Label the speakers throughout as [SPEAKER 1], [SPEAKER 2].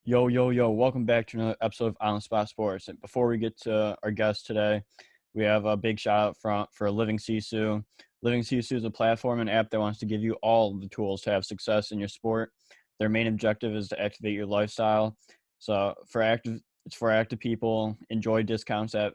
[SPEAKER 1] Yo, yo, yo, welcome back to another episode of On the Spot Sports. And before we get to our guest today, we have a big shout out for Living Sisu. Living Sisu is a platform and app that wants to give you all the tools to have success in your sport. Their main objective is to activate your lifestyle. So it's for active people. Enjoy discounts at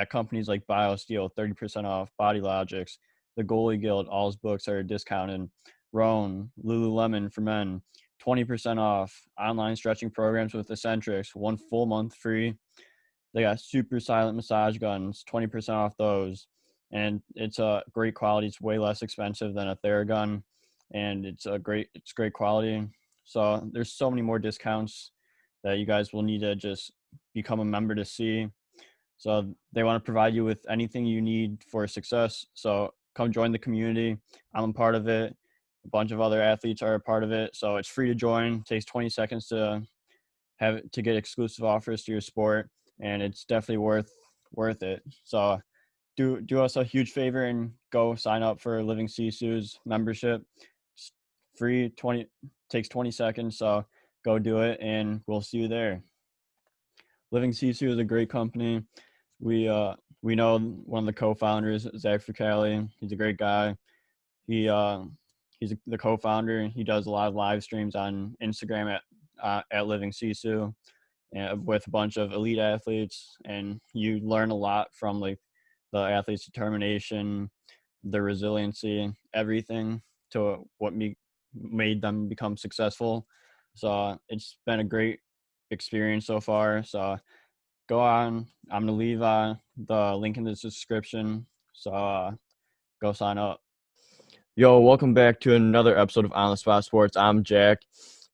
[SPEAKER 1] companies like BioSteel, 30% off, Body Logics, the Goalie Guild, all his books are discounted. Roan, Lululemon for men, 20% off, online stretching programs with Eccentrics, 1 full month free. They got super silent massage guns, 20% off those. And it's a great quality. It's way less expensive than a Theragun, and it's great quality. So there's so many more discounts that you guys will need to just become a member to see. So they want to provide you with anything you need for success. So come join the community. I'm a part of it. A bunch of other athletes are a part of it. So it's free to join. It takes 20 seconds to get exclusive offers to your sport, and it's definitely worth it. So do us a huge favor and go sign up for Living Sisu's membership. It's free, takes 20 seconds. So go do it, and we'll see you there. Living Sisu is a great company. We know one of the co-founders, Zach Fricali. He's a great guy. He's the co-founder. He does a lot of live streams on Instagram at Living Sisu, and with a bunch of elite athletes, and you learn a lot from like the athletes' determination, their resiliency, everything to what made them become successful. So it's been a great experience so far. So go on. I'm gonna leave the link in the description. So go sign up. Yo, welcome back to another episode of On the Spot Sports. I'm Jack,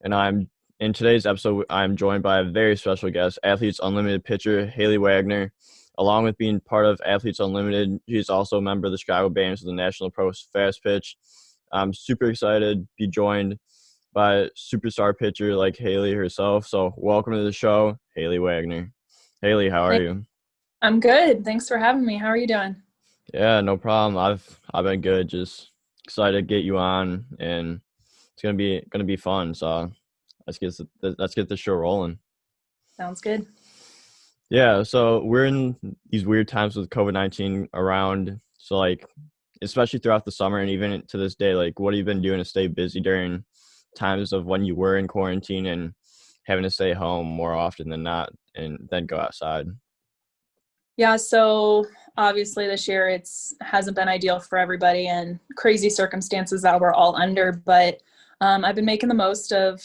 [SPEAKER 1] and in today's episode, I'm joined by a very special guest, Athletes Unlimited pitcher Haylie Wagner. Along with being part of Athletes Unlimited, she's also a member of the Chicago Bandits of the National Pro Fastpitch. I'm super excited to be joined by a superstar pitcher like Haylie herself. So welcome to the show, Haylie Wagner. Haylie, how are you?
[SPEAKER 2] I'm good. Thanks for having me. How are you doing?
[SPEAKER 1] Yeah, no problem. I've been good. Just excited to get you on, and it's gonna be fun. So let's get the show rolling.
[SPEAKER 2] Sounds good.
[SPEAKER 1] Yeah, so we're in these weird times with COVID-19 around. So like, especially throughout the summer and even to this day, like, what have you been doing to stay busy during times of when you were in quarantine and having to stay home more often than not, and then go outside?
[SPEAKER 2] Yeah, so obviously this year hasn't been ideal for everybody and crazy circumstances that we're all under, but I've been making the most of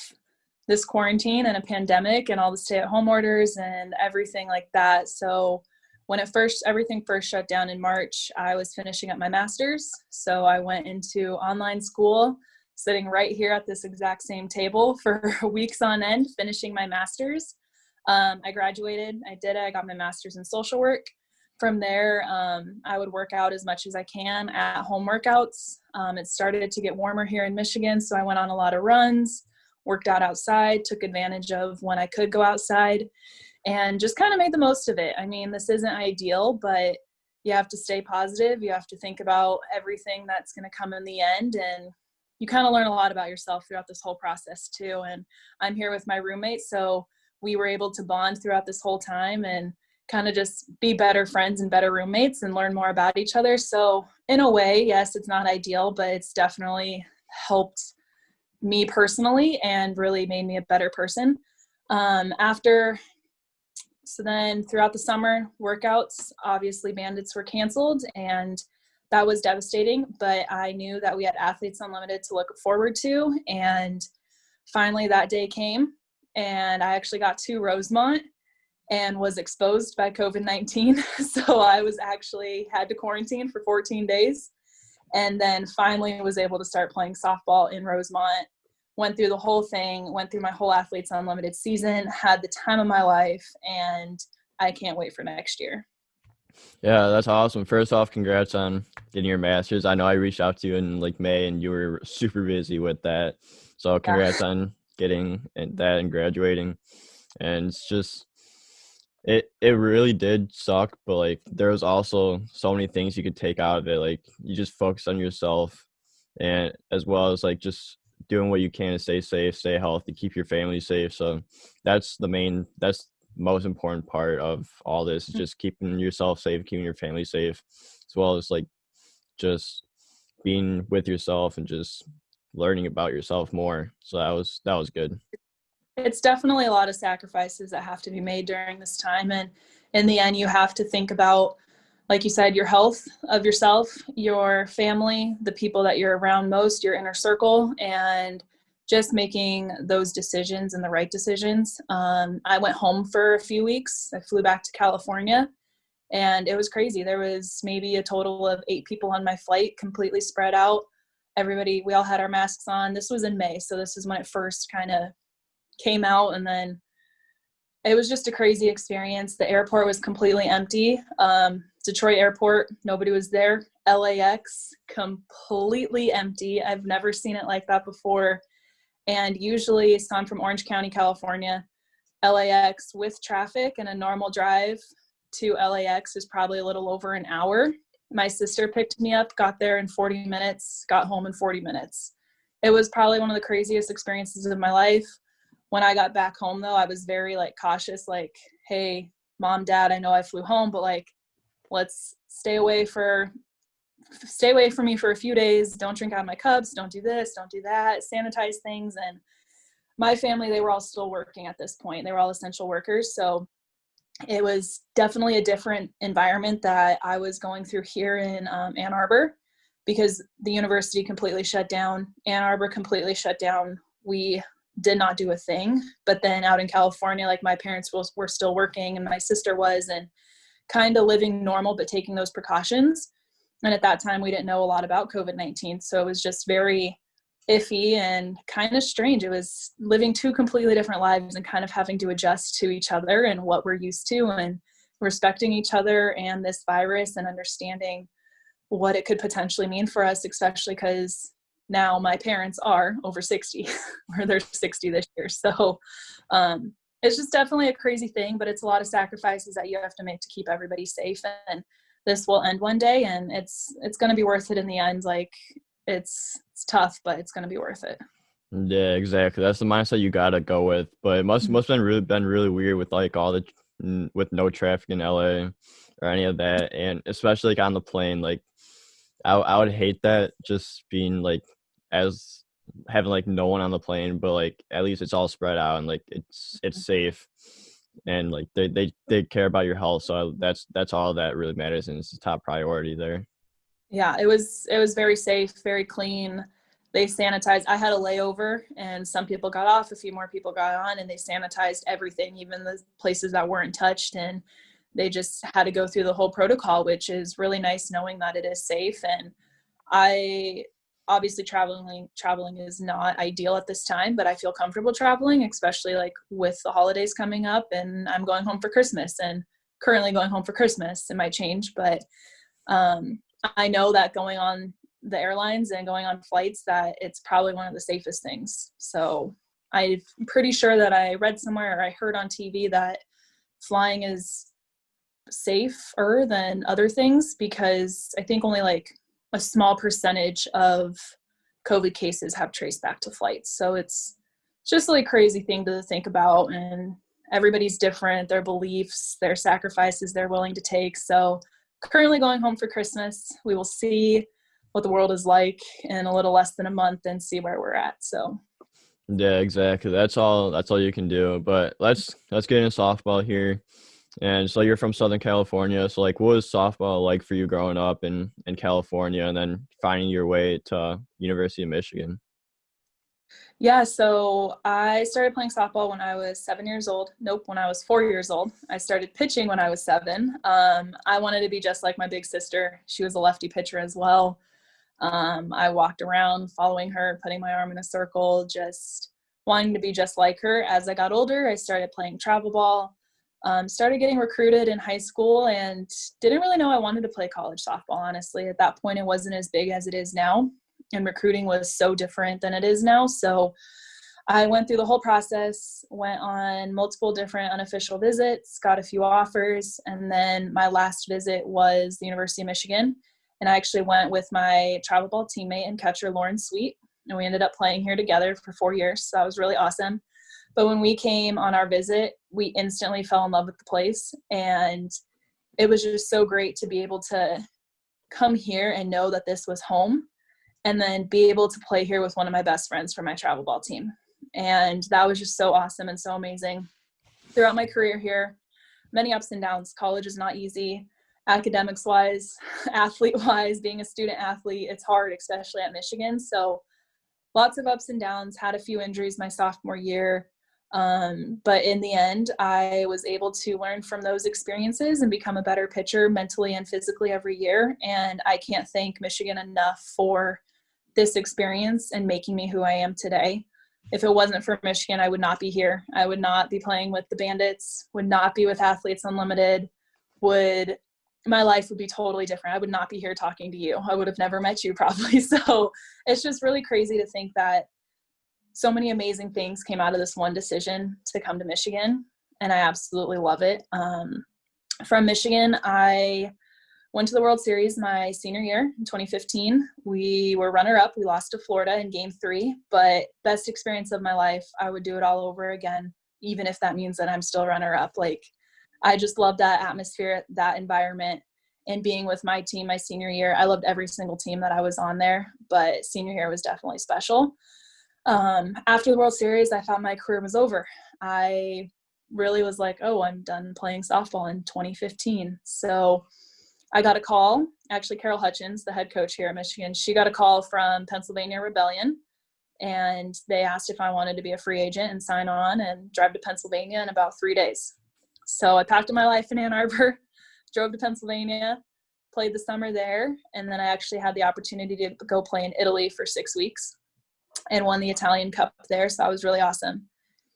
[SPEAKER 2] this quarantine and a pandemic and all the stay-at-home orders and everything like that. So when everything first shut down in March, I was finishing up my master's. So I went into online school, sitting right here at this exact same table for weeks on end, finishing my master's. I graduated. I got my master's in social work. From there, I would work out as much as I can at home workouts. It started to get warmer here in Michigan, so I went on a lot of runs, worked out outside, took advantage of when I could go outside, and just kind of made the most of it. I mean, this isn't ideal, but you have to stay positive. You have to think about everything that's going to come in the end, and you kind of learn a lot about yourself throughout this whole process too. And I'm here with my roommate, so we were able to bond throughout this whole time and kind of just be better friends and better roommates and learn more about each other. So in a way, yes, it's not ideal, but it's definitely helped me personally and really made me a better person. So then throughout the summer workouts, obviously Bandits were canceled, and that was devastating, but I knew that we had Athletes Unlimited to look forward to. And finally that day came, and I actually got to Rosemont and was exposed by COVID-19. So I had to quarantine for 14 days, and then finally was able to start playing softball in Rosemont. Went through the whole thing, went through my whole Athletes Unlimited season, had the time of my life, and I can't wait for next year.
[SPEAKER 1] Yeah, that's awesome. First off, congrats on getting your master's. I know I reached out to you in like May, and you were super busy with that. So congrats on getting that and graduating. And it's just it really did suck, but like there was also so many things you could take out of it. Like you just focus on yourself, and as well as like just doing what you can to stay safe, stay healthy, keep your family safe. So that's that's most important part of all this, is just keeping yourself safe, keeping your family safe, as well as like just being with yourself and just learning about yourself more. So that was good.
[SPEAKER 2] It's definitely a lot of sacrifices that have to be made during this time. And in the end, you have to think about, like you said, your health of yourself, your family, the people that you're around most, your inner circle, and just making those decisions and the right decisions. I went home for a few weeks. I flew back to California, and it was crazy. There was maybe a total of 8 people on my flight, completely spread out. Everybody, we all had our masks on. This was in May, so this is when it first kind of came out, and then it was just a crazy experience. The airport was completely empty. Detroit airport, nobody was there. LAX, completely empty. I've never seen it like that before. And usually, so I'm from Orange County, California. LAX with traffic and a normal drive to LAX is probably a little over an hour. My sister picked me up, got there in 40 minutes, got home in 40 minutes. It was probably one of the craziest experiences of my life. When I got back home, though, I was very like cautious, like, hey, mom, dad, I know I flew home, but like, let's stay away from me for a few days. Don't drink out of my cups. Don't do this. Don't do that. Sanitize things. And my family, they were all still working at this point. They were all essential workers. So it was definitely a different environment that I was going through here in Ann Arbor, because the university completely shut down. Ann Arbor completely shut down. We did not do a thing. But then out in California, like my parents were still working, and my sister was, and kind of living normal, but taking those precautions. And at that time, we didn't know a lot about COVID-19. So it was just very iffy and kind of strange. It was living 2 completely different lives and kind of having to adjust to each other and what we're used to, and respecting each other and this virus, and understanding what it could potentially mean for us, especially because now my parents are over 60 or they're 60 this year. So it's just definitely a crazy thing, but it's a lot of sacrifices that you have to make to keep everybody safe. And this will end one day, and it's going to be worth it in the end. Like it's tough, but it's going to be worth it.
[SPEAKER 1] Yeah, exactly. That's the mindset you gotta go with. But it must have been really weird with like all the with no traffic in LA or any of that, and especially like on the plane. Like I would hate that, just being like, as having like no one on the plane, but like at least it's all spread out and like it's safe, and like they care about your health. So that's all that really matters, and it's the top priority there.
[SPEAKER 2] Yeah, it was very safe, very clean. They sanitized. I had a layover, and some people got off, a few more people got on, and they sanitized everything, even the places that weren't touched. And they just had to go through the whole protocol, which is really nice knowing that it is safe. And I obviously traveling is not ideal at this time, but I feel comfortable traveling, especially like with the holidays coming up, and I'm going home for Christmas, and currently going home for Christmas. It might change, but I know that going on the airlines and going on flights, that it's probably one of the safest things. So I'm pretty sure that I read somewhere, or I heard on TV, that flying is safer than other things, because I think only like a small percentage of COVID cases have traced back to flights. So it's just like a crazy thing to think about, and everybody's different, their beliefs, their sacrifices they're willing to take. So currently going home for Christmas. We will see what the world is like in a little less than a month and see where we're at. So
[SPEAKER 1] Yeah, exactly. That's all you can do. But let's get into softball here. And so you're from Southern California. So like, what was softball like for you growing up in California, and then finding your way to University of Michigan?
[SPEAKER 2] yeah, so I started playing softball when I was 7 years old. Nope, when I was 4 years old. I started pitching when I was 7. I wanted to be just like my big sister. She was a lefty pitcher as well. I walked around following her, putting my arm in a circle, just wanting to be just like her. As I got older, I started playing travel ball, started getting recruited in high school, and didn't really know I wanted to play college softball, honestly. At that point, it wasn't as big as it is now, and recruiting was so different than it is now. So I went through the whole process, went on multiple different unofficial visits, got a few offers, and then my last visit was the University of Michigan. And I actually went with my travel ball teammate and catcher, Lauren Sweet. and we ended up playing here together for 4 years. So that was really awesome. But when we came on our visit, we instantly fell in love with the place, and it was just so great to be able to come here and know that this was home, and then be able to play here with one of my best friends from my travel ball team. And that was just so awesome and so amazing. Throughout my career here, many ups and downs. College is not easy. Academics wise, athlete wise, being a student athlete, it's hard, especially at Michigan. So lots of ups and downs, had a few injuries my sophomore year. But in the end, I was able to learn from those experiences and become a better pitcher mentally and physically every year. And I can't thank Michigan enough for this experience and making me who I am today. If it wasn't for Michigan, I would not be here. I would not be playing with the Bandits, would not be with Athletes Unlimited, my life would be totally different. I would not be here talking to you. I would have never met you probably. So it's just really crazy to think that so many amazing things came out of this one decision to come to Michigan, and I absolutely love it. From Michigan, I went to the World Series my senior year in 2015. We were runner-up. We lost to Florida in Game 3, but best experience of my life. I would do it all over again, even if that means that I'm still runner-up. Like, I just love that atmosphere, that environment, and being with my team my senior year. I loved every single team that I was on there, but senior year was definitely special. After the World Series, I thought my career was over. I really was like, oh, I'm done playing softball in 2015. So I got a call. Actually, Carol Hutchins, the head coach here at Michigan, she got a call from Pennsylvania Rebellion, and they asked if I wanted to be a free agent and sign on and drive to Pennsylvania in about 3 days. So I packed up my life in Ann Arbor, drove to Pennsylvania, played the summer there, and then I actually had the opportunity to go play in Italy for 6 weeks and won the Italian Cup there, so that was really awesome.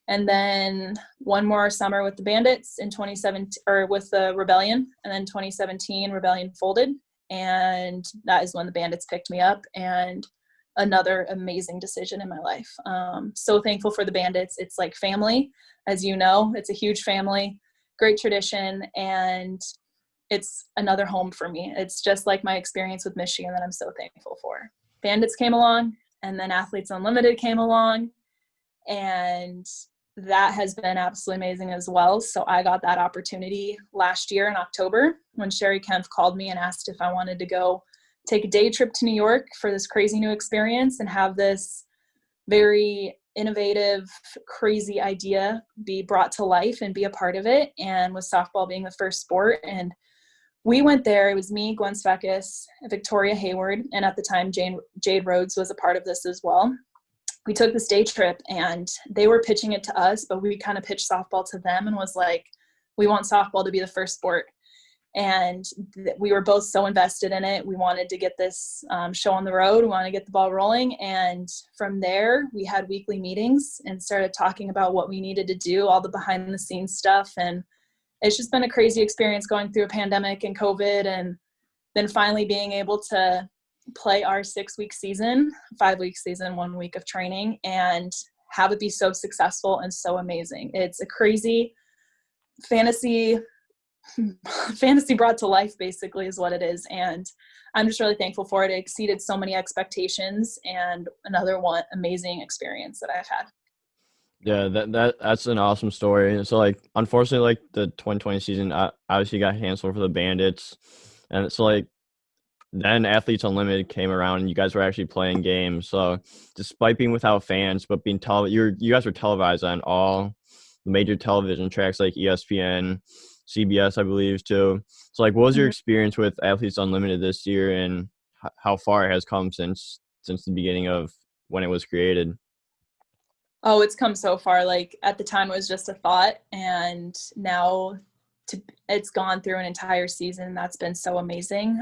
[SPEAKER 2] And then one more summer with the Bandits in 2017, or with the Rebellion, and then 2017 Rebellion folded, and that is when the Bandits picked me up, and another amazing decision in my life. So thankful for the Bandits. It's like family, as you know. It's a huge family, great tradition, and it's another home for me. It's just like my experience with Michigan that I'm so thankful for. Bandits came along, and then Athletes Unlimited came along, and that has been absolutely amazing as well. So I got that opportunity last year in October when Sherry Kempf called me and asked if I wanted to go take a day trip to New York for this crazy new experience and have this very innovative, crazy idea be brought to life and be a part of it. And with softball being the first sport, and we went there. It was me, Gwen Svekis, Victoria Hayward, and at the time Jade Rhodes was a part of this as well. We took this day trip, and they were pitching it to us, but we kind of pitched softball to them and was like, we want softball to be the first sport. And we were both so invested in it. We wanted to get this show on the road. We wanted to get the ball rolling. And from there, we had weekly meetings and started talking about what we needed to do, all the behind the scenes stuff. And it's just been a crazy experience going through a pandemic and COVID, and then finally being able to play our 6-week season, 5-week season, 1 week of training, and have it be so successful and so amazing. It's a crazy fantasy brought to life, basically, is what it is. And I'm just really thankful for it. It exceeded so many expectations, and another one amazing experience that I've had.
[SPEAKER 1] Yeah, that's an awesome story. So, like, unfortunately, like, the 2020 season obviously got canceled for the Bandits, and it's like then Athletes Unlimited came around, and you guys were actually playing games. So, despite being without fans, but being you guys were televised on all the major television tracks like ESPN, CBS, I believe, too. So, like, what was your experience with Athletes Unlimited this year, and how far it has come since the beginning of when it was created?
[SPEAKER 2] Oh, it's come so far. Like, at the time it was just a thought, and now it's gone through an entire season. That's been so amazing.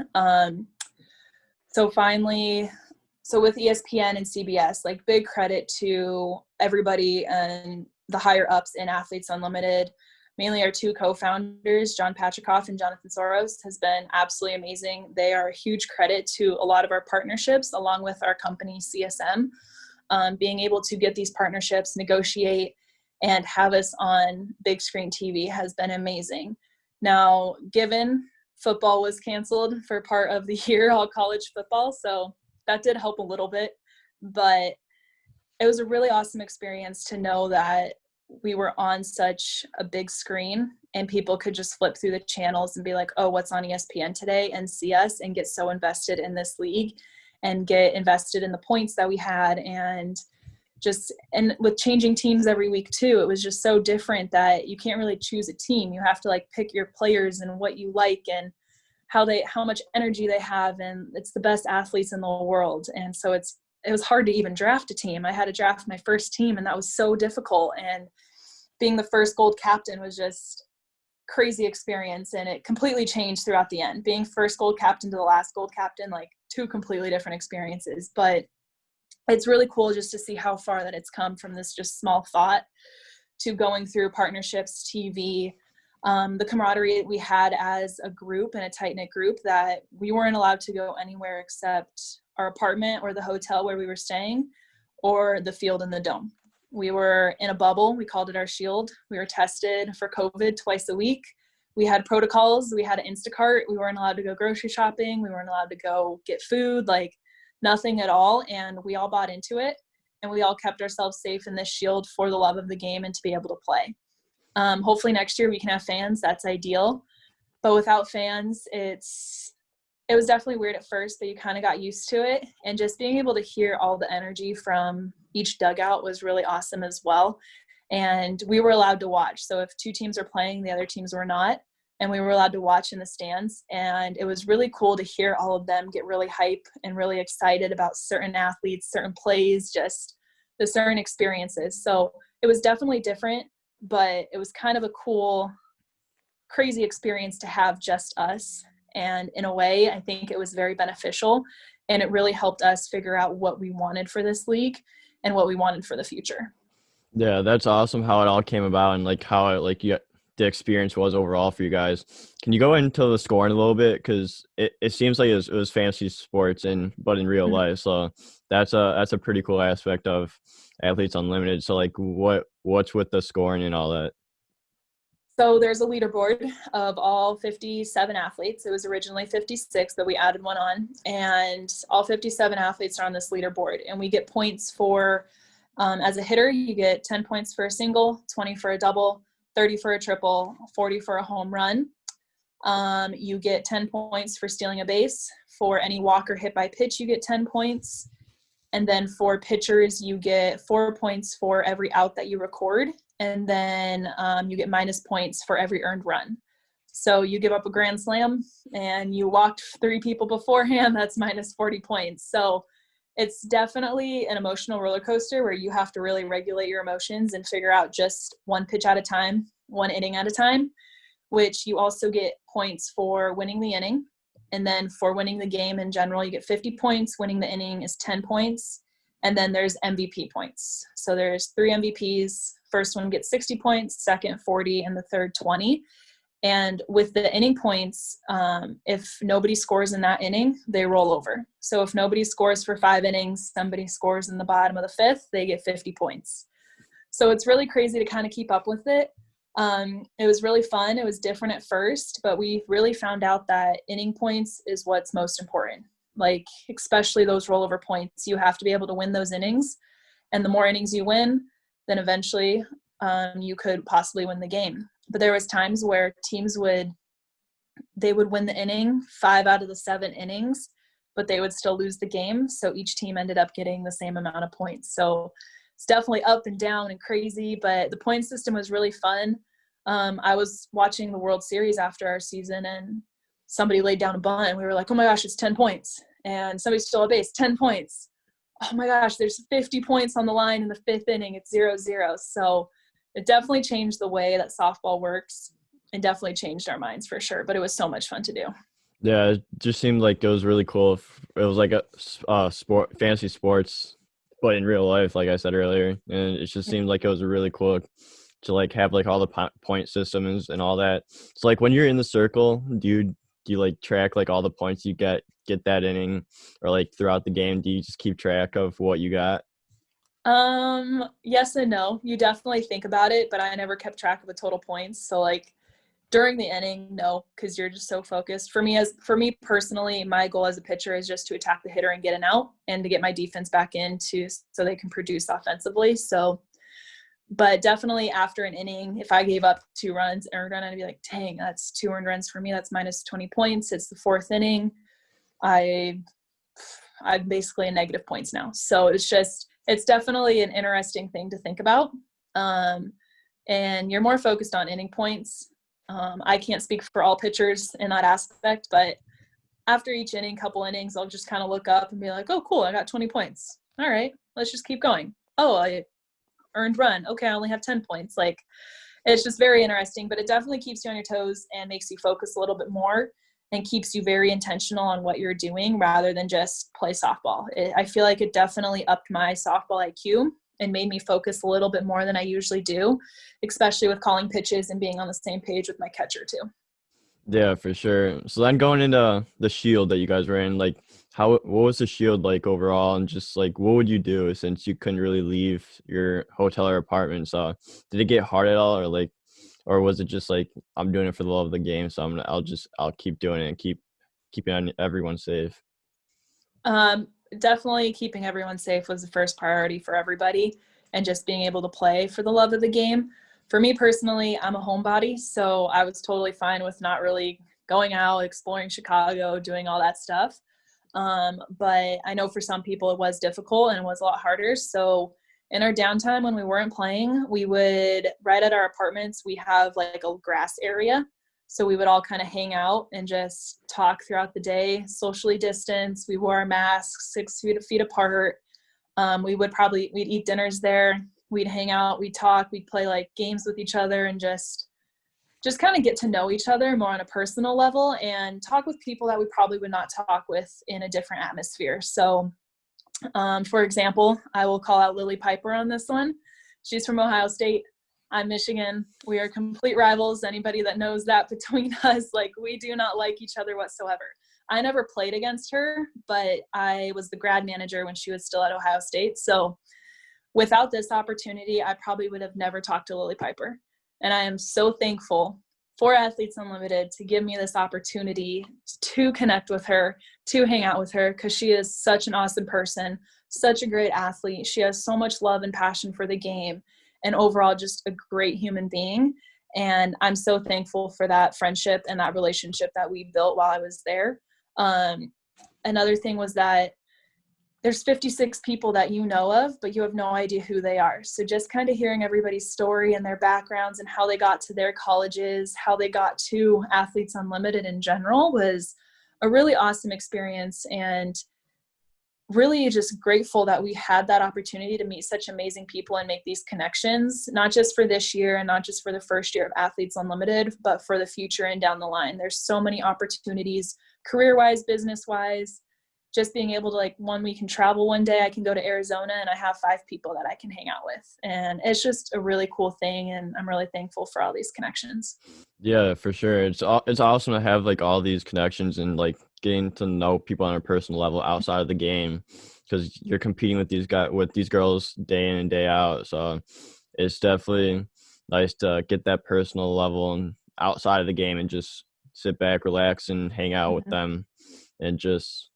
[SPEAKER 2] So with ESPN and CBS, like, big credit to everybody and the higher ups in Athletes Unlimited. Mainly our two co-founders, John Patrikoff and Jonathan Soros, has been absolutely amazing. They are a huge credit to a lot of our partnerships, along with our company CSM. Being able to get these partnerships, negotiate, and have us on big screen TV has been amazing. Now, given football was canceled for part of the year, all college football, so that did help a little bit. But it was a really awesome experience to know that we were on such a big screen and people could just flip through the channels and be like, oh, what's on ESPN today, and see us and get so invested in this league and get invested in the points that we had. And with changing teams every week too, it was just so different that you can't really choose a team. You have to like pick your players and what you like and how much energy they have, and it's the best athletes in the world. And so it was hard to even draft a team. I had to draft my first team, and that was so difficult. And being the first gold captain was just crazy experience, and it completely changed throughout the end. Being first gold captain to the last gold captain, like two completely different experiences. But it's really cool just to see how far that it's come from this just small thought to going through partnerships, TV, the camaraderie we had as a group and a tight-knit group, that we weren't allowed to go anywhere except our apartment or the hotel where we were staying or the field in the dome. We were in a bubble. We called it our shield. We were tested for COVID twice a week. We had protocols. We had an Instacart. We weren't allowed to go grocery shopping. We weren't allowed to go get food, like nothing at all. And we all bought into it, and we all kept ourselves safe in this shield for the love of the game and to be able to play. Hopefully next year we can have fans. That's ideal. But without fans, it was definitely weird at first, but you kind of got used to it. And just being able to hear all the energy from each dugout was really awesome as well. And we were allowed to watch. So if two teams are playing, the other teams were not. And we were allowed to watch in the stands. And it was really cool to hear all of them get really hype and really excited about certain athletes, certain plays, just the certain experiences. So it was definitely different, but it was kind of a cool, crazy experience to have just us. And in a way, I think it was very beneficial, and it really helped us figure out what we wanted for this league and what we wanted for the future.
[SPEAKER 1] Yeah, that's awesome how it all came about and like how the experience was overall for you guys. Can you go into the scoring a little bit, because it seems like it was fantasy sports but in real life, so that's a pretty cool aspect of Athletes Unlimited. So like what's with the scoring and all that?
[SPEAKER 2] So there's a leaderboard of all 57 athletes. It was originally 56, but we added one on, and all 57 athletes are on this leaderboard, and we get points for as a hitter, you get 10 points for a single, 20 for a double, 30 for a triple, 40 for a home run. You get 10 points for stealing a base. For any walk or hit by pitch, you get 10 points. And then for pitchers, you get 4 points for every out that you record. And then you get minus points for every earned run. So you give up a grand slam and you walked 3 people beforehand, that's minus 40 points. So it's definitely an emotional roller coaster where you have to really regulate your emotions and figure out just one pitch at a time, one inning at a time, which you also get points for winning the inning. And then for winning the game in general, you get 50 points. Winning the inning is 10 points. And then there's MVP points. So there's 3 MVPs. First one gets 60 points, second 40, and the third 20. And with the inning points, if nobody scores in that inning, they roll over. So if nobody scores for 5 innings, somebody scores in the bottom of the 5th, they get 50 points. So it's really crazy to kind of keep up with it. It was really fun. It was different at first, but we really found out that inning points is what's most important. Like, especially those rollover points, you have to be able to win those innings. And the more innings you win, then eventually you could possibly win the game. But there was times where teams would win the inning 5 out of the 7 innings, but they would still lose the game. So each team ended up getting the same amount of points. So it's definitely up and down and crazy, but the point system was really fun. I was watching the World Series after our season, and somebody laid down a bunt, and we were like, oh my gosh, it's 10 points. And somebody stole a base, 10 points. Oh my gosh, there's 50 points on the line in the 5th inning. It's 0-0. So it definitely changed the way that softball works, and definitely changed our minds for sure. But it was so much fun to do.
[SPEAKER 1] Yeah, it just seemed like it was really cool. It was like a fantasy sports, but in real life, like I said earlier, and it just seemed like it was really cool to like have like all the point systems and all that. So like when you're in the circle, do you like track like all the points you get that inning, or like throughout the game? Do you just keep track of what you got?
[SPEAKER 2] Yes and no. You definitely think about it, but I never kept track of the total points. So like During the inning, no, because you're just so focused. For me personally, my goal as a pitcher is just to attack the hitter and get an out, and to get my defense back in so they can produce offensively. So, but definitely after an inning, if I gave up 2 runs, earned run, I'd be like, dang, that's 2 earned runs for me. That's minus 20 points. It's the 4th inning. I'm basically a negative points now. So it's definitely an interesting thing to think about. And you're more focused on inning points. I can't speak for all pitchers in that aspect, but after each inning, couple innings, I'll just kind of look up and be like, oh, cool, I got 20 points. All right, let's just keep going. Oh, I earned run. Okay, I only have 10 points. Like, it's just very interesting, but it definitely keeps you on your toes and makes you focus a little bit more and keeps you very intentional on what you're doing rather than just play softball. I feel like it definitely upped my softball IQ and made me focus a little bit more than I usually do, especially with calling pitches and being on the same page with my catcher too.
[SPEAKER 1] Yeah, for sure. So then going into the Shield that you guys were in, like what was the Shield like overall, and just like what would you do since you couldn't really leave your hotel or apartment? So did it get hard at all, or was it just like, I'm doing it for the love of the game, so I'll keep doing it and keeping everyone safe?
[SPEAKER 2] Definitely keeping everyone safe was the first priority for everybody, and just being able to play for the love of the game. For me personally, I'm a homebody, so I was totally fine with not really going out, exploring Chicago, doing all that stuff. But I know for some people it was difficult and it was a lot harder. So in our downtime when we weren't playing, we would, right at our apartments, we have like a grass area. So we would all kind of hang out and just talk throughout the day, socially distanced. We wore our masks 6 feet apart. We'd eat dinners there. We'd hang out, we'd talk, we'd play like games with each other, and just kind of get to know each other more on a personal level, and talk with people that we probably would not talk with in a different atmosphere. So, for example, I will call out Lily Piper on this one. She's from Ohio State. I'm Michigan. We are complete rivals. Anybody that knows that between us, like, we do not like each other whatsoever. I never played against her, but I was the grad manager when she was still at Ohio State. So without this opportunity, I probably would have never talked to Lily Piper. And I am so thankful for Athletes Unlimited to give me this opportunity to connect with her, to hang out with her, because she is such an awesome person, such a great athlete. She has so much love and passion for the game, and overall just a great human being. And I'm so thankful for that friendship and that relationship that we built while I was there. Another thing was that there's 56 people that you know of, but you have no idea who they are. So just kind of hearing everybody's story and their backgrounds and how they got to their colleges, how they got to Athletes Unlimited in general, was a really awesome experience, and really just grateful that we had that opportunity to meet such amazing people and make these connections, not just for this year and not just for the first year of Athletes Unlimited, but for the future and down the line. There's so many opportunities, career-wise, business-wise. Just being able to, like, one week can travel one day, I can go to Arizona and I have 5 people that I can hang out with. And it's just a really cool thing. And I'm really thankful for all these connections.
[SPEAKER 1] Yeah, for sure. It's awesome to have like all these connections and like getting to know people on a personal level outside of the game, because you're competing with these girls day in and day out. So it's definitely nice to get that personal level and outside of the game and just sit back, relax, and hang out with them, and just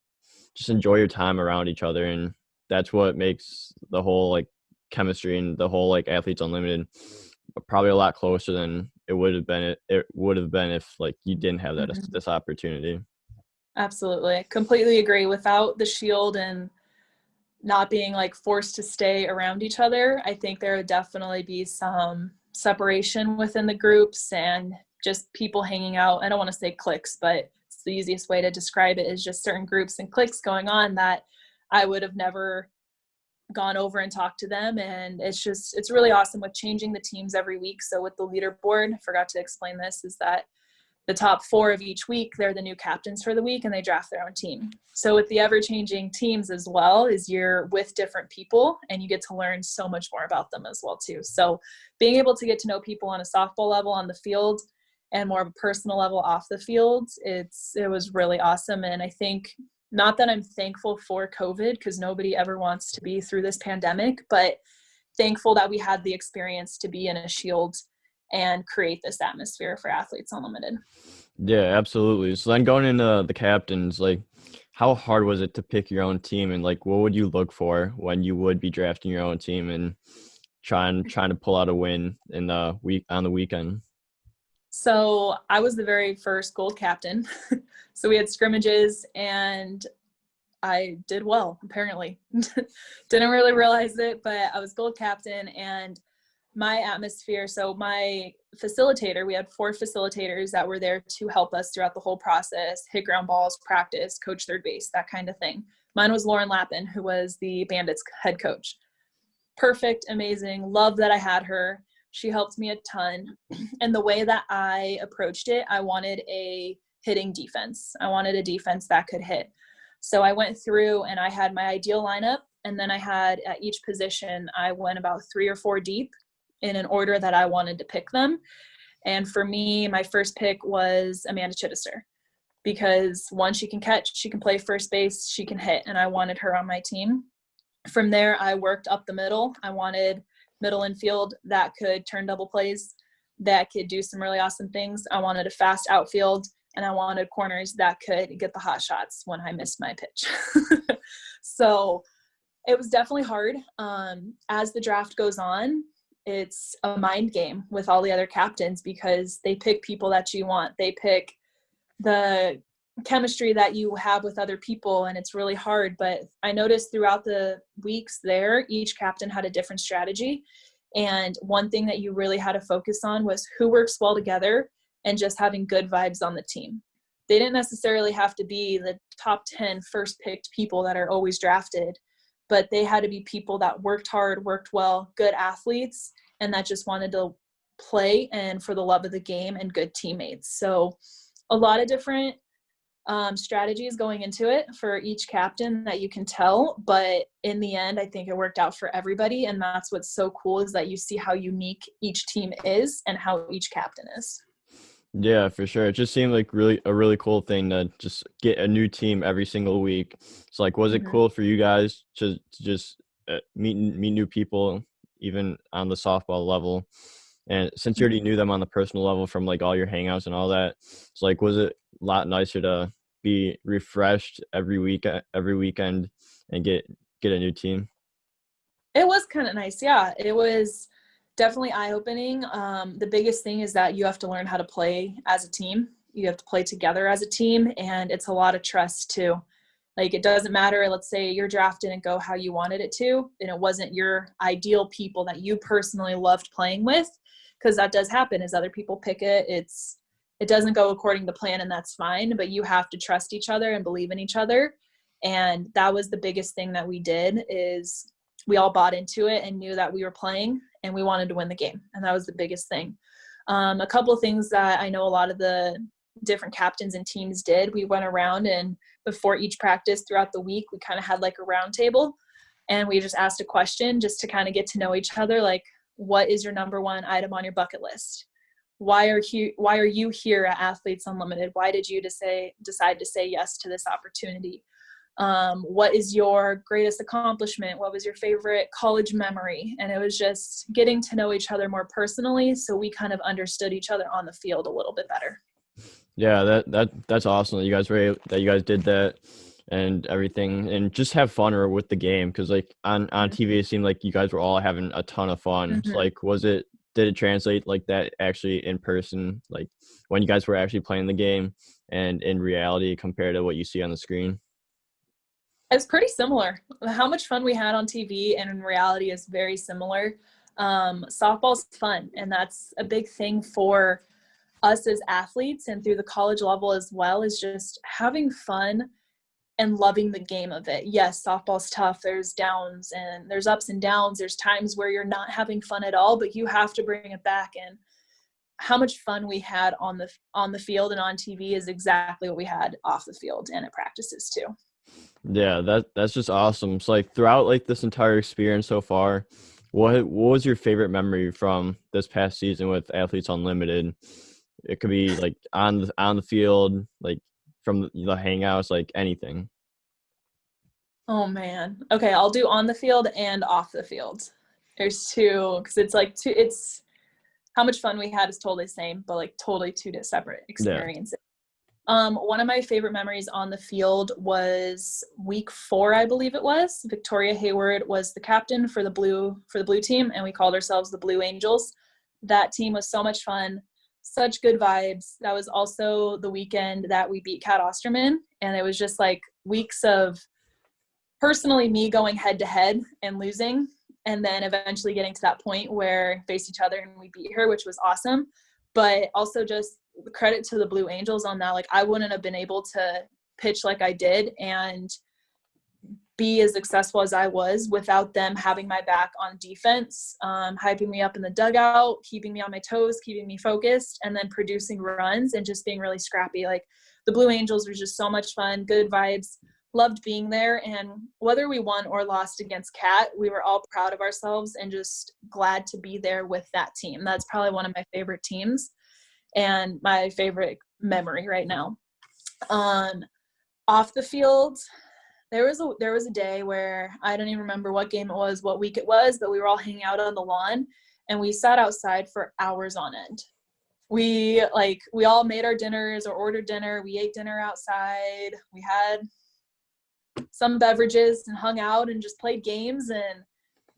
[SPEAKER 1] enjoy your time around each other. And that's what makes the whole like chemistry and the whole like Athletes Unlimited probably a lot closer than it would have been if like you didn't have that this opportunity.
[SPEAKER 2] Absolutely. Completely agree. Without the Shield and not being like forced to stay around each other, I think there would definitely be some separation within the groups and just people hanging out. I don't want to say cliques, but it's the easiest way to describe it, is just certain groups and cliques going on that I would have never gone over and talked to them. And it's really awesome with changing the teams every week. So with the leaderboard, I forgot to explain this, is that the top 4 of each week, they're the new captains for the week, and they draft their own team. So with the ever-changing teams as well, is you're with different people and you get to learn so much more about them as well too. So being able to get to know people on a softball level on the field and more of a personal level off the field, it was really awesome. And I think, not that I'm thankful for COVID, because nobody ever wants to be through this pandemic, but thankful that we had the experience to be in a Shield and create this atmosphere for Athletes Unlimited.
[SPEAKER 1] Yeah, absolutely. So then going into the captains, like how hard was it to pick your own team, and like what would you look for when you would be drafting your own team and trying to pull out a win in the week on the weekend?
[SPEAKER 2] So I was the very first gold captain. So we had scrimmages and I did well, apparently. Didn't really realize it, but I was gold captain, and my atmosphere, so my facilitator, we had 4 facilitators that were there to help us throughout the whole process, hit ground balls, practice, coach third base, that kind of thing. Mine was Lauren Lappin, who was the Bandits head coach. Perfect, amazing, love that I had her. She helped me a ton. And the way that I approached it, I wanted a hitting defense. I wanted a defense that could hit. So I went through and I had my ideal lineup, and then I had at each position, I went about 3 or 4 deep in an order that I wanted to pick them. And for me, my first pick was Amanda Chittister, because one, she can catch, she can play first base, she can hit, and I wanted her on my team. From there, I worked up the middle. I wanted middle infield that could turn double plays, that could do some really awesome things. I wanted a fast outfield, and I wanted corners that could get the hot shots when I missed my pitch. So it was definitely hard. As the draft goes on, it's a mind game with all the other captains, because they pick people that you want. They pick the chemistry that you have with other people, and it's really hard. But I noticed throughout the weeks there, each captain had a different strategy. And one thing that you really had to focus on was who works well together and just having good vibes on the team. They didn't necessarily have to be the top 10 first picked people that are always drafted, but they had to be people that worked hard, worked well, good athletes, and that just wanted to play and for the love of the game, and good teammates. So a lot of different strategies going into it for each captain that you can tell, but in the end, I think it worked out for everybody. And that's what's so cool, is that you see how unique each team is and how each captain is.
[SPEAKER 1] Yeah, for sure. It just seemed like a really cool thing to just get a new team every single week. So like, was it
[SPEAKER 2] Mm-hmm.
[SPEAKER 1] cool for you guys to just meet new people, even on the softball level? And since you already knew them on the personal level from like all your hangouts and all that, it's like, was it a lot nicer to be refreshed every weekend and get a new team?
[SPEAKER 2] It was kind of nice. Yeah, it was definitely eye-opening. The biggest thing is that you have to learn how to play as a team. You have to play together as a team, and it's a lot of trust too. Like, it doesn't matter, let's say your draft didn't go how you wanted it to, and it wasn't your ideal people that you personally loved playing with, because that does happen as other people pick it. It doesn't go according to plan, and that's fine, but you have to trust each other and believe in each other. And that was the biggest thing that we did, is we all bought into it and knew that we were playing and we wanted to win the game. And that was the biggest thing. A couple of things that I know a lot of the different captains and teams did, we went around, and before each practice throughout the week, we kind of had like a round table, and we just asked a question just to kind of get to know each other. Like, what is your number one item on your bucket list? Why are you here at Athletes Unlimited? Why did you decide to say yes to this opportunity? What is your greatest accomplishment? What was your favorite college memory? And it was just getting to know each other more personally, so we kind of understood each other on the field a little bit better.
[SPEAKER 1] Yeah, that's awesome that you guys did that and everything, and just have fun with the game, because like on TV it seemed like you guys were all having a ton of fun. So
[SPEAKER 2] Mm-hmm.
[SPEAKER 1] like, did it translate like that actually in person, like when you guys were actually playing the game and in reality compared to what you see on the screen?
[SPEAKER 2] It's pretty similar. How much fun we had on TV and in reality is very similar. Softball's fun, and that's a big thing for us as athletes, and through the college level as well, is just having fun and loving the game of it. Yes, softball's tough. There's downs and there's ups and downs. There's times where you're not having fun at all, but you have to bring it back. And how much fun we had on the field and on TV is exactly what we had off the field and at practices too.
[SPEAKER 1] Yeah, that's just awesome. So like, throughout like this entire experience so far, what was your favorite memory from this past season with Athletes Unlimited? It could be like on the field, like from the hangouts, like anything.
[SPEAKER 2] Oh man. Okay, I'll do on the field and off the field. There's two, because it's like two. It's how much fun we had is totally the same, but like totally two separate experiences. One of my favorite memories on the field was week 4, I believe it was. Victoria Hayward was the captain for the blue team, and we called ourselves the Blue Angels. That team was so much fun, such good vibes. That was also the weekend that we beat Cat Osterman, and it was just like weeks of personally me going head to head and losing, and then eventually getting to that point where we faced each other and we beat her, which was awesome. But also just credit to the Blue Angels on that. Like, I wouldn't have been able to pitch like I did and be as successful as I was without them having my back on defense, hyping me up in the dugout, keeping me on my toes, keeping me focused, and then producing runs and just being really scrappy. Like, the Blue Angels were just so much fun, good vibes, loved being there. And whether we won or lost against Cat, we were all proud of ourselves and just glad to be there with that team. That's probably one of my favorite teams and my favorite memory right now. Off the field, there was a day where I don't even remember what game it was, what week it was, but we were all hanging out on the lawn and we sat outside for hours on end. We all made our dinners or ordered dinner. We ate dinner outside. We had some beverages and hung out and just played games and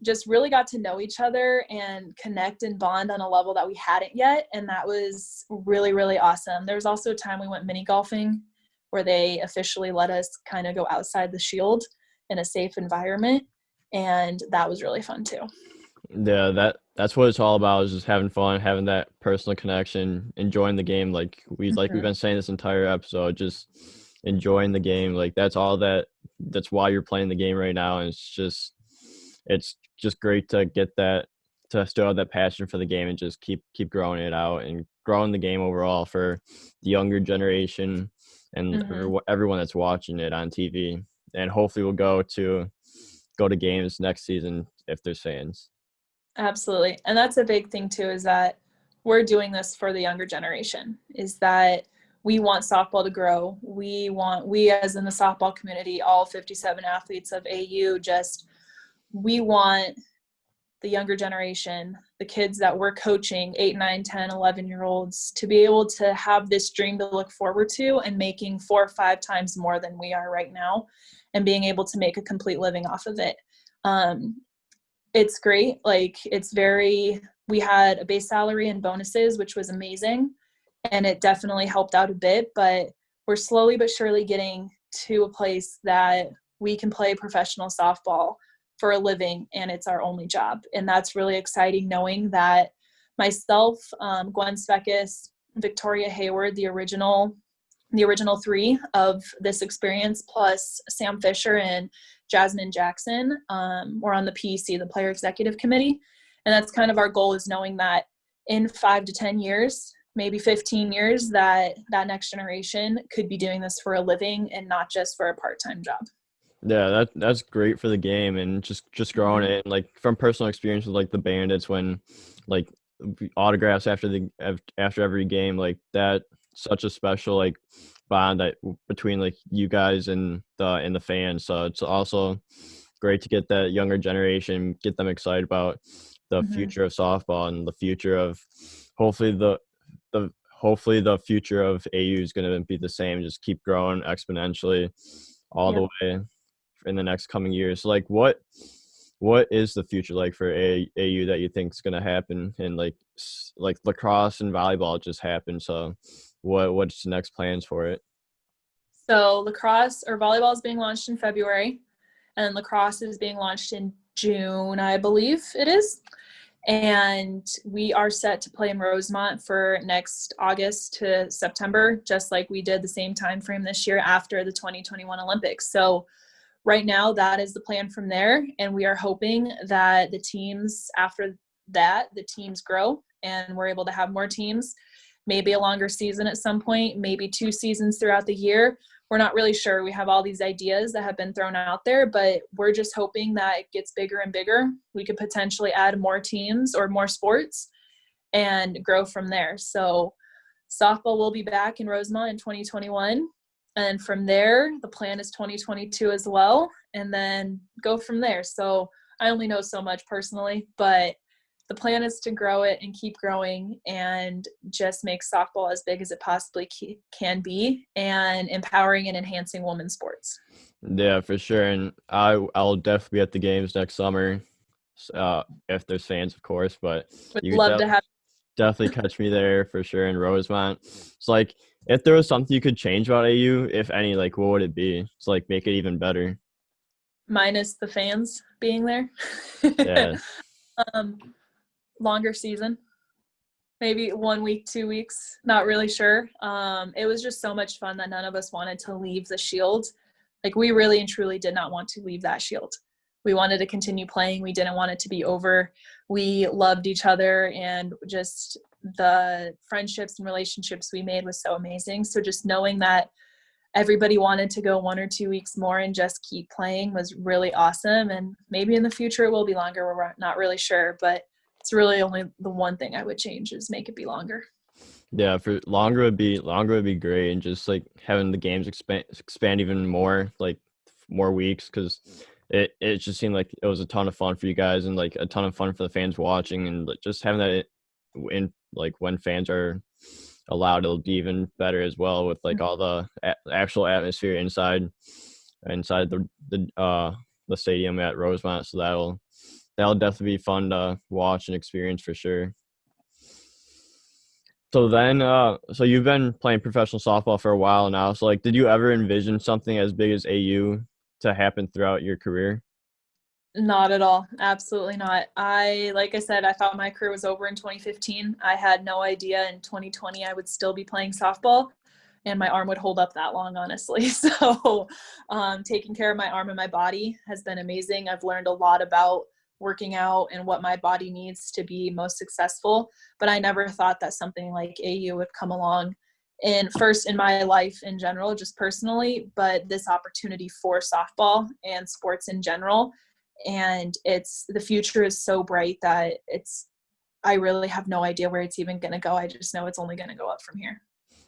[SPEAKER 2] just really got to know each other and connect and bond on a level that we hadn't yet. And that was really, really awesome. There was also a time we went mini golfing where they officially let us kind of go outside the shield in a safe environment. And that was really fun too.
[SPEAKER 1] Yeah, that's what it's all about, is just having fun, having that personal connection, enjoying the game. Like we've been saying this entire episode, just enjoying the game. Like that's why you're playing the game right now. And it's just great to get that, to still have that passion for the game and just keep growing it out and growing the game overall for the younger generation and everyone that's watching it on TV. And hopefully we'll go to games next season if there's fans.
[SPEAKER 2] Absolutely. And that's a big thing too, is that we're doing this for the younger generation, is that we want softball to grow. We as in the softball community, all 57 athletes of AU, we want the younger generation, the kids that we're coaching, 8, 9, 10, 11-year-olds, to be able to have this dream to look forward to and making 4 or 5 times more than we are right now and being able to make a complete living off of it. It's great. Like, we had a base salary and bonuses, which was amazing. And it definitely helped out a bit, but we're slowly but surely getting to a place that we can play professional softball for a living, and it's our only job. And that's really exciting, knowing that myself, Gwen Speckis, Victoria Hayward, the original 3 of this experience, plus Sam Fisher and Jasmine Jackson, we're on the PEC, the Player Executive Committee. And that's kind of our goal, is knowing that in 5 to 10 years, maybe 15 years, that next generation could be doing this for a living and not just for a part-time job.
[SPEAKER 1] Yeah, that's great for the game, and just growing it. And like from personal experience with like the Bandits, when like autographs after every game, like that, such a special like bond that between like you guys and the fans. So it's also great to get that younger generation, get them excited about the future of softball and the future of hopefully the future of AU is going to be the same, just keep growing exponentially all the way in the next coming years. So like what is the future like for AU that you think is going to happen? And like lacrosse and volleyball just happened, so what's the next plans for it?
[SPEAKER 2] So lacrosse or volleyball is being launched in February, and lacrosse is being launched in June, I believe it is. And we are set to play in Rosemont for next August to September, just like we did the same time frame this year after the 2021 Olympics. So right now, that is the plan from there. And we are hoping that the teams after that, the teams grow and we're able to have more teams, maybe a longer season at some point, maybe 2 seasons throughout the year. We're not really sure. We have all these ideas that have been thrown out there, but we're just hoping that it gets bigger and bigger. We could potentially add more teams or more sports and grow from there. So softball will be back in Rosemont in 2021. And from there, the plan is 2022 as well, and then go from there. So I only know so much personally, but the plan is to grow it and keep growing and just make softball as big as it possibly can be, and empowering and enhancing women's sports.
[SPEAKER 1] Yeah, for sure. And I'll definitely be at the games next summer, if there's fans, of course. But
[SPEAKER 2] Would
[SPEAKER 1] you
[SPEAKER 2] love to have.
[SPEAKER 1] definitely catch me there for sure in Rosemont. It's like, if there was something you could change about AU, if any, like what would it be? It's like make it even better.
[SPEAKER 2] Minus the fans being there.
[SPEAKER 1] Yeah.
[SPEAKER 2] um, Longer season, maybe 1 week, 2 weeks, not really sure. It was just so much fun that none of us wanted to leave the Shield. Like, we really and truly did not want to leave that Shield. We wanted to continue playing. We didn't want it to be over. We loved each other, and just the friendships and relationships we made was so amazing. So just knowing that everybody wanted to go 1 or 2 weeks more and just keep playing was really awesome. And maybe in the future it will be longer. We're not really sure, but it's really only the one thing I would change is make it be longer.
[SPEAKER 1] Yeah, for longer would be great, and just like having the games expand even more, like more weeks, because it just seemed like it was a ton of fun for you guys, and like a ton of fun for the fans watching, and like, just having that in like when fans are allowed, it'll be even better as well, with like all the actual atmosphere inside the stadium at Rosemont. So that'll definitely be fun to watch and experience for sure. So then, so you've been playing professional softball for a while now. So like, did you ever envision something as big as AU to happen throughout your career?
[SPEAKER 2] Not at all. Absolutely not. Like I said, I thought my career was over in 2015. I had no idea in 2020 I would still be playing softball and my arm would hold up that long, honestly. So taking care of my arm and my body has been amazing. I've learned a lot about working out and what my body needs to be most successful, but I never thought that something like AU would come along in first in my life in general, just personally, but this opportunity for softball and sports in general. And the future is so bright that I really have no idea where it's even going to go. I just know it's only going to go up from here.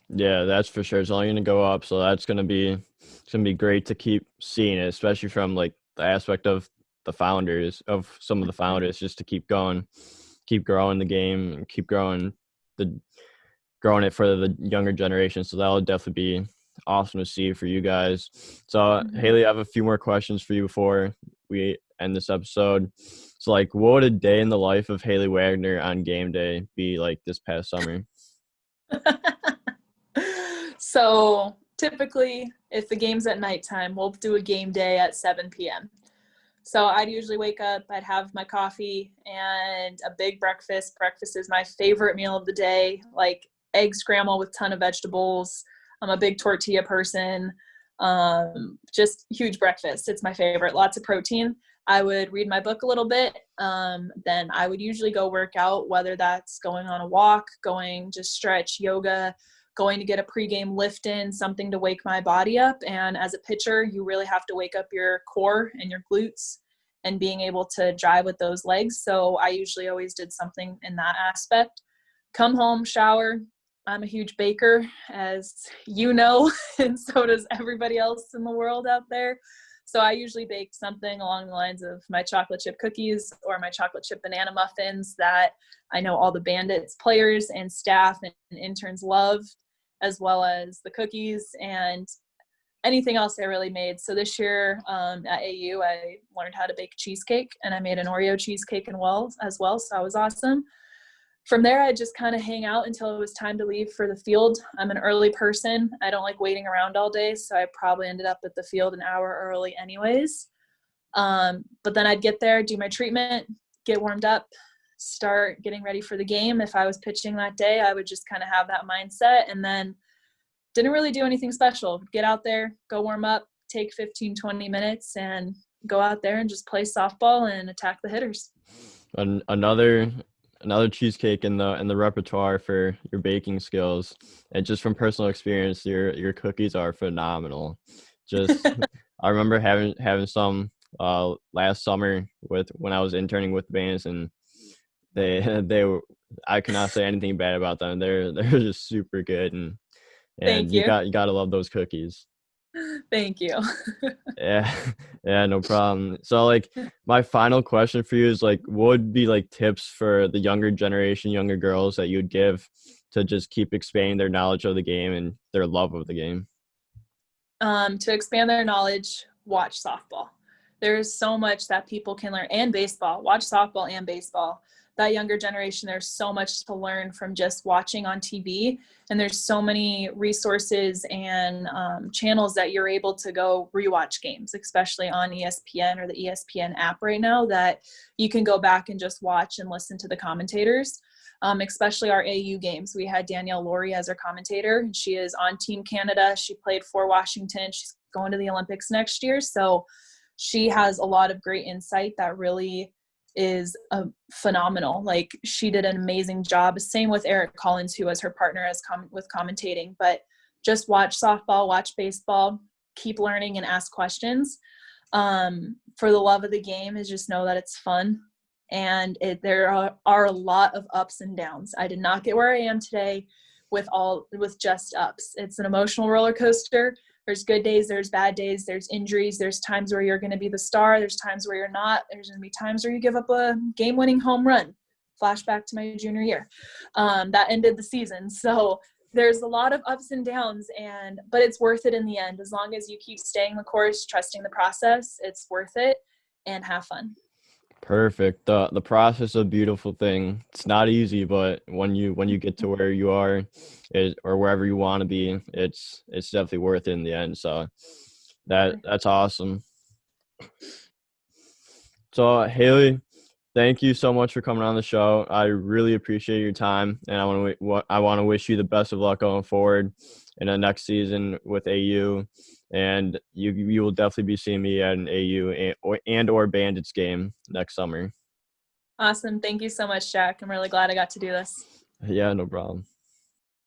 [SPEAKER 1] Yeah, that's for sure. It's only going to go up. So it's gonna be great to keep seeing it, especially from like the aspect of some of the founders, just to keep going, keep growing the game, and keep the growing it for the younger generation. So that'll definitely be awesome to see for you guys. So Haylie, I have a few more questions for you before we end this episode. So like, what would a day in the life of Haylie Wagner on game day be like this past summer?
[SPEAKER 2] So typically, if the game's at nighttime, we'll do a game day at 7 p.m. So I'd usually wake up, I'd have my coffee and a big breakfast. Breakfast is my favorite meal of the day, like egg scramble with ton of vegetables. I'm a big tortilla person. Just huge breakfast. It's my favorite. Lots of protein. I would read my book a little bit. Then I would usually go work out, whether that's going on a walk, going just stretch, yoga, going to get a pregame lift in, something to wake my body up. And as a pitcher, you really have to wake up your core and your glutes and being able to drive with those legs. So I usually always did something in that aspect. Come home, shower. I'm a huge baker, as you know, and so does everybody else in the world out there. So I usually bake something along the lines of my chocolate chip cookies or my chocolate chip banana muffins that I know all the Bandits players and staff and interns love, as well as the cookies and anything else I really made. So this year at AU, I learned how to bake cheesecake, and I made an Oreo cheesecake as well. So that was awesome. From there, I just kind of hang out until it was time to leave for the field. I'm an early person. I don't like waiting around all day, so I probably ended up at the field an hour early anyways. But then I'd get there, do my treatment, get warmed up, start getting ready for the game. If I was pitching that day, I would just kind of have that mindset, and then didn't really do anything special. Get out there, go warm up, take 15, 20 minutes, and go out there and just play softball and attack the hitters.
[SPEAKER 1] Another cheesecake in the repertoire for your baking skills. And just from personal experience, your cookies are phenomenal. Just I remember having some last summer when I was interning with the Bandits, and they were, I cannot say anything bad about them. They're just super good, and
[SPEAKER 2] Thank
[SPEAKER 1] you
[SPEAKER 2] you.
[SPEAKER 1] gotta love those cookies.
[SPEAKER 2] Thank you.
[SPEAKER 1] Yeah, yeah, no problem. So like my final question for you is like what would be like tips for the younger generation, younger girls that you'd give to just keep expanding their knowledge of the game and their love of the game?
[SPEAKER 2] To expand their knowledge, watch softball. There's so much that people can learn, and baseball. Watch softball and baseball. That younger generation, there's so much to learn from just watching on TV. And there's so many resources and channels that you're able to go rewatch games, especially on ESPN or the ESPN app right now, that you can go back and just watch and listen to the commentators. Especially our AU games. We had Danielle Laurie as our commentator. She is on Team Canada. She played for Washington. She's going to the Olympics next year. So she has a lot of great insight that really is phenomenal. Like, she did an amazing job. Same with Eric Collins, who was her partner with commentating. But just watch softball, watch baseball, keep learning and ask questions. For the love of the game is just know that it's fun. And there are a lot of ups and downs. I did not get where I am today with just ups. It's an emotional roller coaster. There's good days, there's bad days, there's injuries, there's times where you're going to be the star, there's times where you're not, there's going to be times where you give up a game-winning home run. Flashback to my junior year. That ended the season. So there's a lot of ups and downs, but it's worth it in the end. As long as you keep staying the course, trusting the process, it's worth it, and have fun.
[SPEAKER 1] Perfect. The process is a beautiful thing. It's not easy, but when you get to where you are or wherever you want to be, it's definitely worth it in the end. So that's awesome. So Haylie, thank you so much for coming on the show. I really appreciate your time, and I want to wish you the best of luck going forward in the next season with AU. And you will definitely be seeing me at an AU and or Bandits game next summer.
[SPEAKER 2] Awesome. Thank you so much, Jack. I'm really glad I got to do this.
[SPEAKER 1] Yeah, no problem.